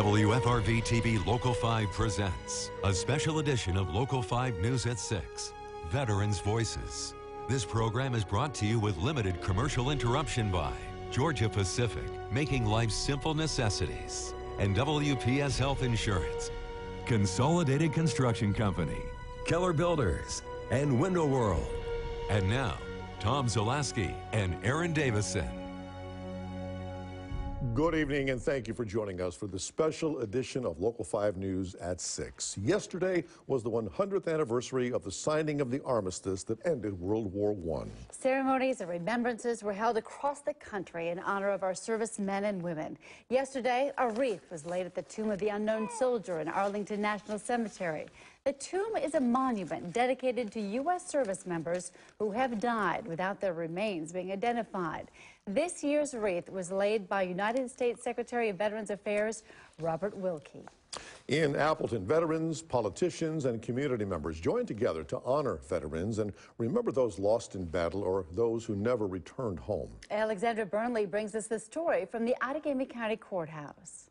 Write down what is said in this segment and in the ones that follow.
WFRV-TV Local 5 presents a special edition of Local 5 News at 6, Veterans Voices. This program is brought to you with limited commercial interruption by Georgia Pacific, making life's simple necessities, and WPS Health Insurance, Consolidated Construction Company, Keller Builders, and Window World. And now, Tom Zulaski and Aaron Davison. Good evening, and thank you for joining us for the special edition of Local 5 News at 6. Yesterday was the 100th anniversary of the signing of the armistice that ended World War I. Ceremonies and remembrances were held across the country in honor of our servicemen and women. Yesterday, a wreath was laid at the Tomb of the Unknown Soldier in Arlington National Cemetery. The tomb is a monument dedicated to U.S. service members who have died without their remains being identified. This year's wreath was laid by United States Secretary of Veterans Affairs, Robert Wilkie. In Appleton, veterans, politicians, and community members joined together to honor veterans and remember those lost in battle or those who never returned home. Alexandra Burnley brings us the story from the Outagamie County Courthouse.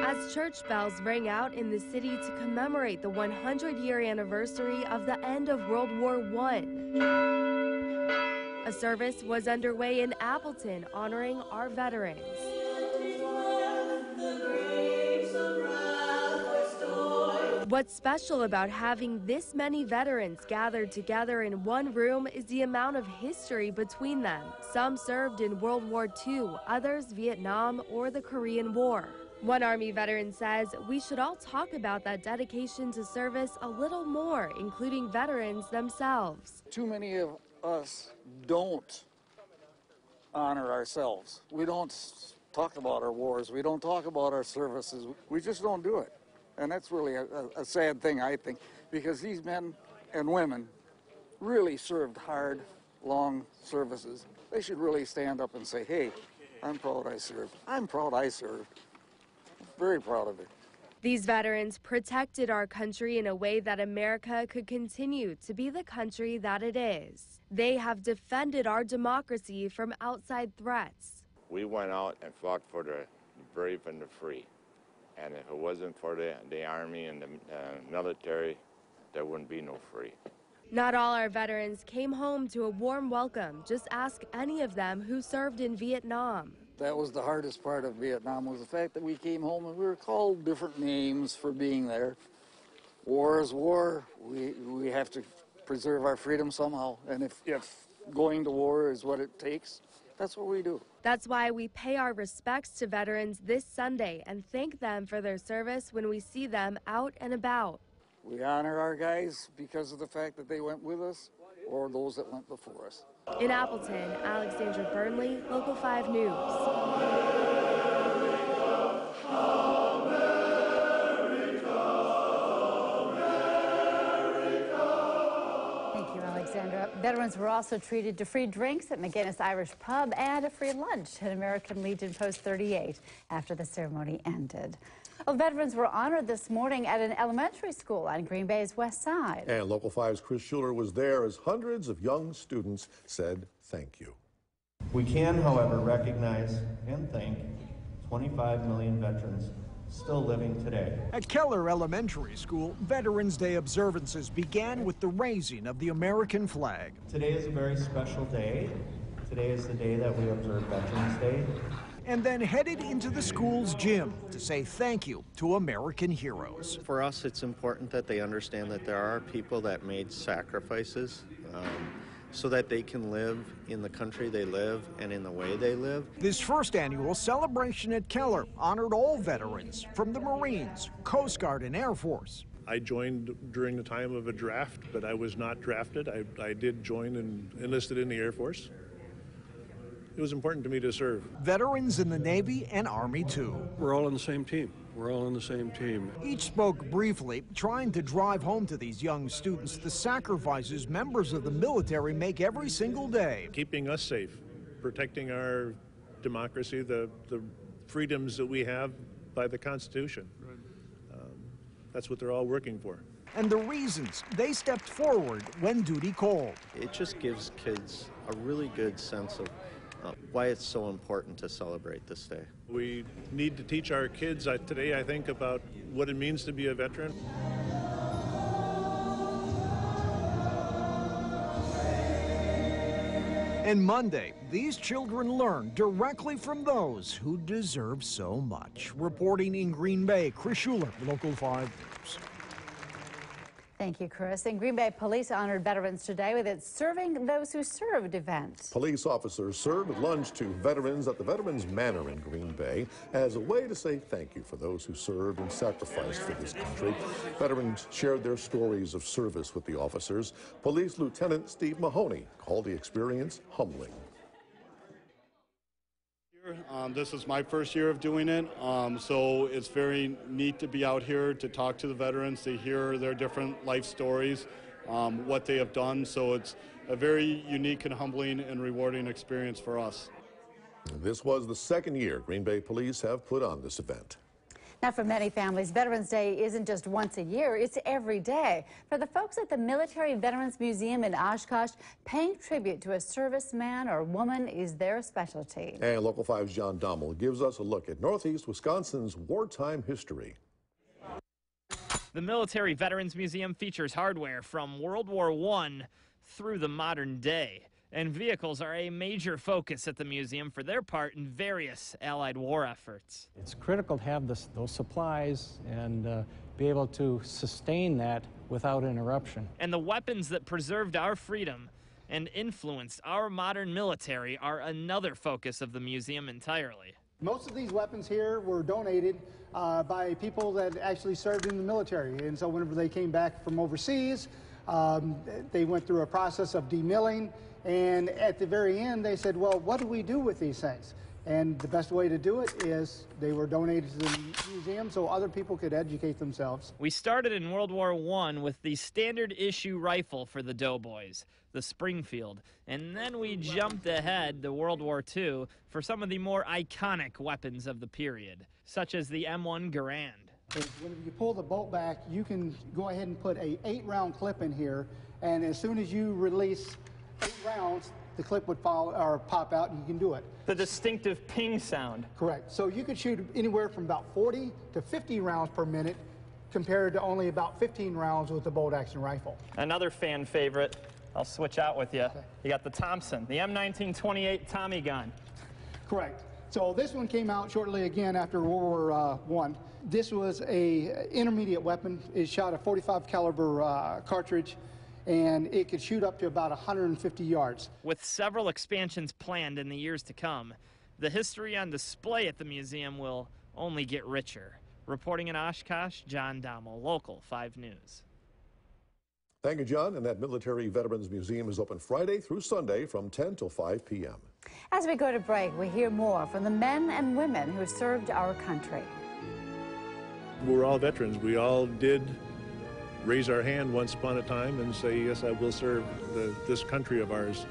As church bells rang out in the city to commemorate the 100-year anniversary of the end of World War I, a service was underway in Appleton honoring our veterans. What's special about having this many veterans gathered together in one room is the amount of history between them. Some served in World War II, others Vietnam or the Korean War. One Army veteran says we should all talk about that dedication to service a little more, including veterans themselves. Too many of us don't honor ourselves. We don't talk about our wars. We don't talk about our services. We just don't do it. And that's really a sad thing, I think, because these men and women really served hard, long services. They should really stand up and say, hey, I'm proud I served. I'm proud I served. Very proud of it. These veterans protected our country in a way that America could continue to be the country that it is. They have defended our democracy from outside threats. We went out and fought for the brave and the free. And if it wasn't for the Army and the military, there wouldn't be no free. Not all our veterans came home to a warm welcome. Just ask any of them who served in Vietnam. That was the hardest part of Vietnam, was the fact that we came home and we were called different names for being there. War is war. We have to preserve our freedom somehow. And if going to war is what it takes, that's what we do. That's why we pay our respects to veterans this Sunday and thank them for their service when we see them out and about. We honor our guys because of the fact that they went with us or those that went before us. In Appleton, Alexandra Burnley, Local 5 News. Thank you, Alexandra. Veterans were also treated to free drinks at McGinnis Irish Pub and a free lunch at American Legion Post 38 after the ceremony ended. Well, veterans were honored this morning at an elementary school on Green Bay's west side. And Local 5's Chris Schuler was there as hundreds of young students said thank you. We can, however, recognize and thank 25 million veterans still living today. At Keller Elementary School, Veterans Day observances began with the raising of the American flag. Today is a very special day. Today is the day that we observe Veterans Day. And then headed into the school's gym to say thank you to American heroes. For us, it's important that they understand that there are people that made sacrifices so that they can live in the country they live and in the way they live. This first annual celebration at Keller honored all veterans from the Marines, Coast Guard, and Air Force. I joined during the time of a draft, but I was not drafted. I did join and enlisted in the Air Force. It was important to me to serve. Veterans in the Navy and Army, too. We're all on the same team. We're all on the same team. Each spoke briefly, trying to drive home to these young students the sacrifices members of the military make every single day. Keeping us safe, protecting our democracy, the freedoms that we have by the Constitution. That's what they're all working for. And the reasons they stepped forward when duty called. It just gives kids a really good sense of why it's so important to celebrate this day. We need to teach our kids today, I think, about what it means to be a veteran. And Monday, these children learn directly from those who deserve so much. Reporting in Green Bay, Chris Schuler, Local 5 News. Thank you, Chris. And Green Bay Police honored veterans today with its Serving Those Who Served event. Police officers served lunch to veterans at the Veterans Manor in Green Bay as a way to say thank you for those who served and sacrificed for this country. Veterans shared their stories of service with the officers. Police Lieutenant Steve Mahoney called the experience humbling. This is my first year of doing it, so it's very neat to be out here to talk to the veterans, to hear their different life stories, what they have done. So it's a very unique and humbling and rewarding experience for us. This was the second year Green Bay Police have put on this event. Now, for many families, Veterans Day isn't just once a year, it's every day. For the folks at the Military Veterans Museum in Oshkosh, paying tribute to a serviceman or woman is their specialty. And Local 5's John Dommel gives us a look at Northeast Wisconsin's wartime history. The Military Veterans Museum features hardware from World War I through the modern day. And vehicles are a major focus at the museum for their part in various Allied war efforts. It's critical to have those supplies and be able to sustain that without interruption. And the weapons that preserved our freedom and influenced our modern military are another focus of the museum entirely. Most of these weapons here were donated by people that actually served in the military. And so whenever they came back from overseas, they went through a process of demilling. And at the very end, they said, well, what do we do with these things? And the best way to do it is they were donated to the museum so other people could educate themselves. We started in World War I with the standard issue rifle for the doughboys, the Springfield. And then we jumped ahead to World War II for some of the more iconic weapons of the period, such as the M1 Garand. When you pull the bolt back, you can go ahead and put a 8-round clip in here. And as soon as you release 8 rounds, the clip would fall or pop out, and you can do it. The distinctive ping sound. Correct. So you could shoot anywhere from about 40 to 50 rounds per minute, compared to only about 15 rounds with the bolt-action rifle. Another fan favorite, I'll switch out with you. Okay. You got the Thompson, the M1928 Tommy gun. Correct. So this one came out shortly again after World War I. This was a intermediate weapon. It shot a .45 caliber cartridge, and it could shoot up to about 150 yards. With several expansions planned in the years to come, the history on display at the museum will only get richer. Reporting in Oshkosh, John Dommel, Local 5 News. Thank you, John. And that Military Veterans Museum is open Friday through Sunday from 10 till 5 p.m. As we go to break, we hear more from the men and women who served our country. We're all veterans. We all did raise our hand once upon a time and say, yes, I will serve this country of ours.